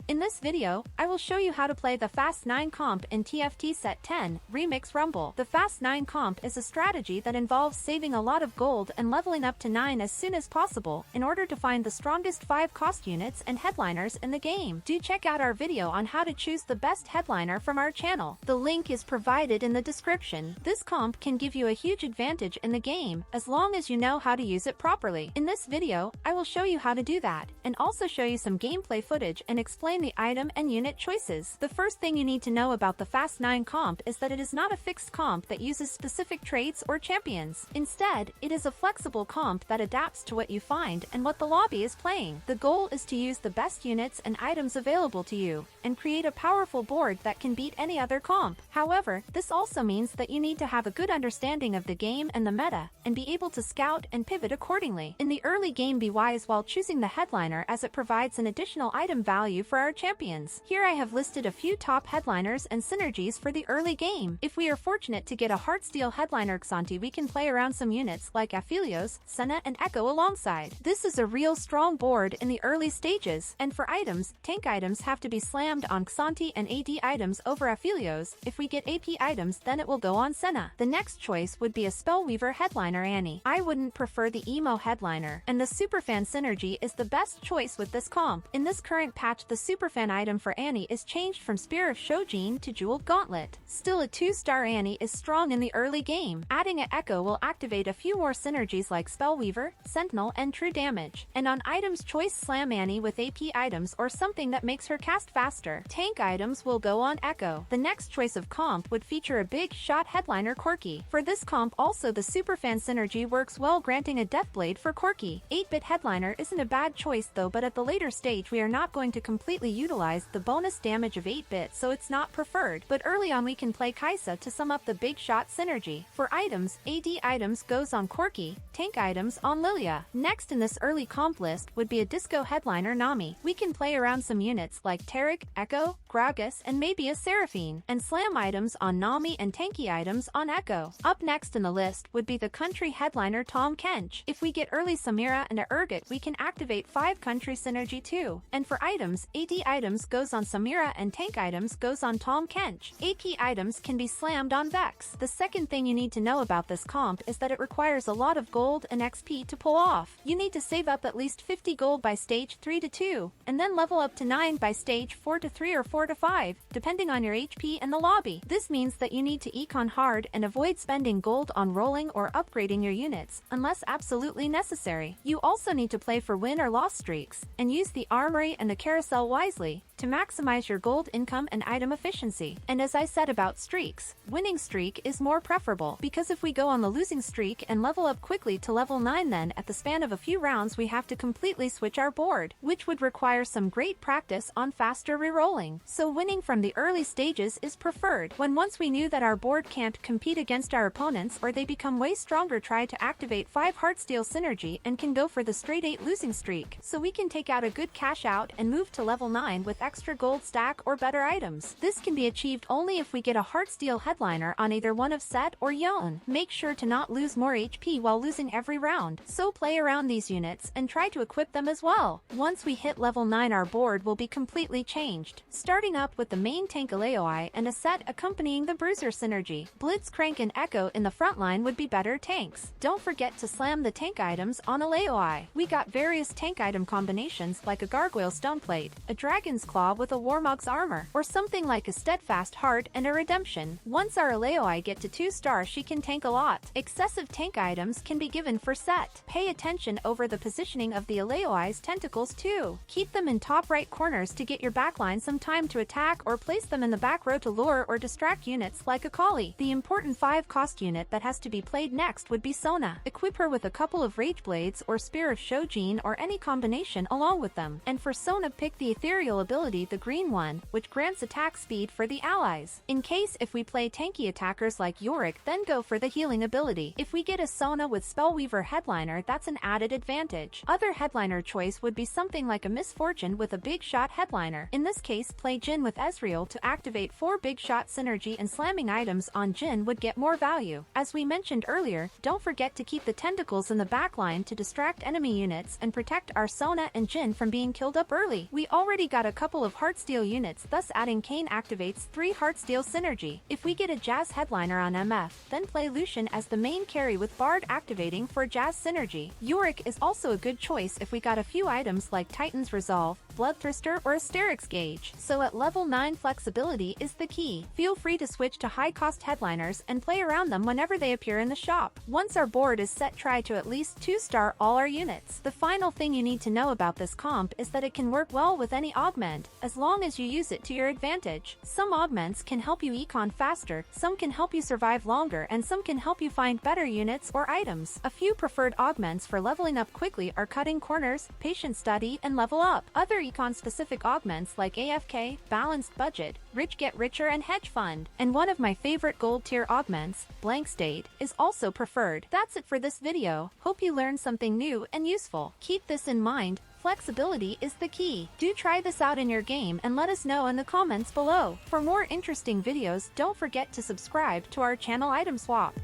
In this video, I will show you how to play the Fast 9 comp in TFT Set 10, Remix Rumble. The Fast 9 comp is a strategy that involves saving a lot of gold and leveling up to 9 as soon as possible in order to find the strongest 5 cost units and headliners in the game. Do check out our video on how to choose the best headliner from our channel. The link is provided in the description. This comp can give you a huge advantage in the game, as long as you know how to use it properly. In this video, I will show you how to do that, and also show you some gameplay footage and explain the item and unit choices. The first thing you need to know about the Fast 9 comp is that it is not a fixed comp that uses specific traits or champions. Instead, it is a flexible comp that adapts to what you find and what the lobby is playing. The goal is to use the best units and items available to you, and create a powerful board that can beat any other comp. However, this also means that you need to have a good understanding of the game and the meta, and be able to scout and pivot accordingly. In the early game, be wise while choosing the headliner, as it provides an additional item value for our champions. Here I have listed a few top headliners and synergies for the early game. If we are fortunate to get a Heartsteel headliner Xanti, we can play around some units like Aphelios, Senna and Echo alongside. This is a real strong board in the early stages, and for items, tank items have to be slammed on Xanti and AD items over Aphelios. If we get AP items, then it will go on Senna. The next choice would be a Spellweaver headliner Annie. I wouldn't prefer the emo headliner, and the Superfan synergy is the best choice with this comp. In this current patch, the Superfan item for Annie is changed from Spear of Shojin to Jeweled Gauntlet. Still, a 2-star Annie is strong in the early game. Adding an Echo will activate a few more synergies like Spellweaver, Sentinel, and True Damage. And on items choice, slam Annie with AP items or something that makes her cast faster. Tank items will go on Echo. The next choice of comp would feature a big shot headliner Corki. For this comp also, the Superfan synergy works well, granting a Deathblade for Corki. 8-bit headliner isn't a bad choice though, but at the later stage we are not going to completely utilize the bonus damage of 8-bit, so it's not preferred. But early on we can play Kaisa to sum up the big shot synergy. For items, AD items goes on Corki, tank items on Lilia. Next in this early comp list would be a disco headliner Nami. We can play around some units like Taric, Echo, Gragas, and maybe a Seraphine, and slam items on Nami and tanky items on Echo. Up next in the list would be the country headliner Tom Kench. If we get early Samira and a Urgot, we can activate 5 country synergy too. And for items, AD items goes on Samira and tank items goes on Tom Kench. AP items can be slammed on Vex. The second thing you need to know about this comp is that it requires a lot of gold and XP to pull off. You need to save up at least 50 gold by stage 3 to 2, and then level up to 9 by stage 4 to 3 or 4 to 5, depending on your HP and the lobby. This means that you need to econ hard and avoid spending gold on rolling or upgrading your units, unless absolutely necessary. You also need to play for win or loss streaks, and use the armory and the carousel wisely to maximize your gold income and item efficiency. And as I said about streaks, winning streak is more preferable, because if we go on the losing streak and level up quickly to level 9, then at the span of a few rounds we have to completely switch our board, which would require some great practice on faster rerolling. So winning from the early stages is preferred. Once we knew that our board can't compete against our opponents or they become way stronger, try to activate 5 Heartsteel synergy and can go for the straight 8 losing streak, so we can take out a good cash out and move to level 9 with extra gold stack or better items. This can be achieved only if we get a Heartsteel headliner on either one of Set or Yon. Make sure to not lose more HP while losing every round, so play around these units and try to equip them as well. Once we hit level 9, our board will be completely changed, starting up with the main tank Aleoi and a Set accompanying the bruiser synergy. Blitzcrank and Echo in the front line would be better tanks. Don't forget to slam the tank items on Aleoi. We got various tank item combinations like a Gargoyle Stoneplate, a Dragon's Claw with a Warmog's armor, or something like a Steadfast Heart and a Redemption. Once our Aleoi get to 2-star, she can tank a lot. Excessive tank items can be given for Set. Pay attention over the positioning of the Aleoi's tentacles too. Keep them in top right corners to get your backline some time to attack, or place them in the back row to lure or distract units like Akali. The important 5 cost unit that has to be played next would be Sona. Equip her with a couple of Rage Blades or Spear of Shojin or any combination along with them. And for Sona, pick the ethereal ability, the green one, which grants attack speed for the allies. In case if we play tanky attackers like Yorick, then go for the healing ability. If we get a Sona with Spellweaver headliner, that's an added advantage. Other headliner choice would be something like a Misfortune with a big shot headliner. In this case, play Jhin with Ezreal to activate 4 big shot synergy, and slamming items on Jhin would get more value. As we mentioned earlier, don't forget to keep the tentacles in the backline to distract enemy units and protect our Sona and Jhin from being killed up early. We already got a couple couple of Heartsteel units, thus adding Kayn activates 3 Heartsteel synergy. If we get a Jazz headliner on MF, then play Lucian as the main carry with Bard activating for Jazz synergy. Yorick is also a good choice if we got a few items like Titan's Resolve, Bloodthirster, or Asterix Gauge. So at level 9, flexibility is the key. Feel free to switch to high-cost headliners and play around them whenever they appear in the shop. Once our board is set, try to at least 2-star all our units. The final thing you need to know about this comp is that it can work well with any augment, as long as you use it to your advantage. Some augments can help you econ faster, some can help you survive longer, and some can help you find better units or items. A few preferred augments for leveling up quickly are Cutting Corners, Patient Study, and Level Up. Other econ-specific augments like AFK, Balanced Budget, Rich Get Richer, and Hedge Fund. And one of my favorite gold tier augments, Blank State, is also preferred. That's it for this video. Hope you learned something new and useful. Keep this in mind. Flexibility is the key. Do try this out in your game and let us know in the comments below. For more interesting videos, don't forget to subscribe to our channel Item Swap.